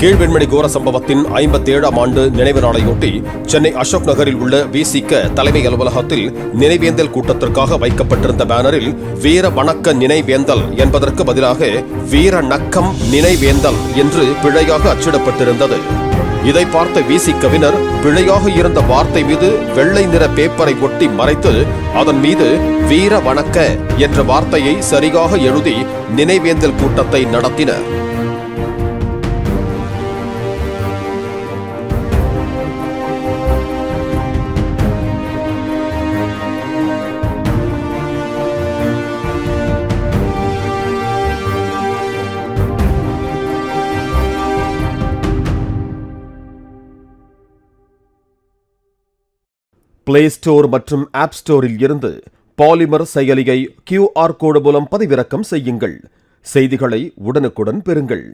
கீழ்வெண்மணி கோர சம்பவத்தின் 57ஆம் ஆண்டு நினைவு நாளையொட்டி சென்னை அசோக் நகரில் உள்ள விசிக தலைமை அலுவலகத்தில் நினைவேந்தல் கூட்டத்திற்காக வைக்கப்பட்டிருந்த பேனரில் வீர வணக்க நினைவேந்தல் என்பதற்கு பதிலாக வீர நக்கம் நினைவேந்தல் என்று பிழையாக அச்சிடப்பட்டிருந்தது. இதை பார்த்த விசிகவினர் பிழையாக இருந்த வார்த்தை மீது வெள்ளை நிற பேப்பரை ஒட்டி மறைத்து அதன் மீது வீர வணக்க என்ற வார்த்தையை சரியாக எழுதி நினைவேந்தல் கூட்டத்தை நடத்தினர். பிளே ஸ்டோர் மற்றும் ஆப் ஸ்டோரில் இருந்து பாலிமர் செயலியை QR கோடு மூலம் பதிவிறக்கம் செய்யுங்கள். செய்திகளை உடனுக்குடன் பெறுங்கள்.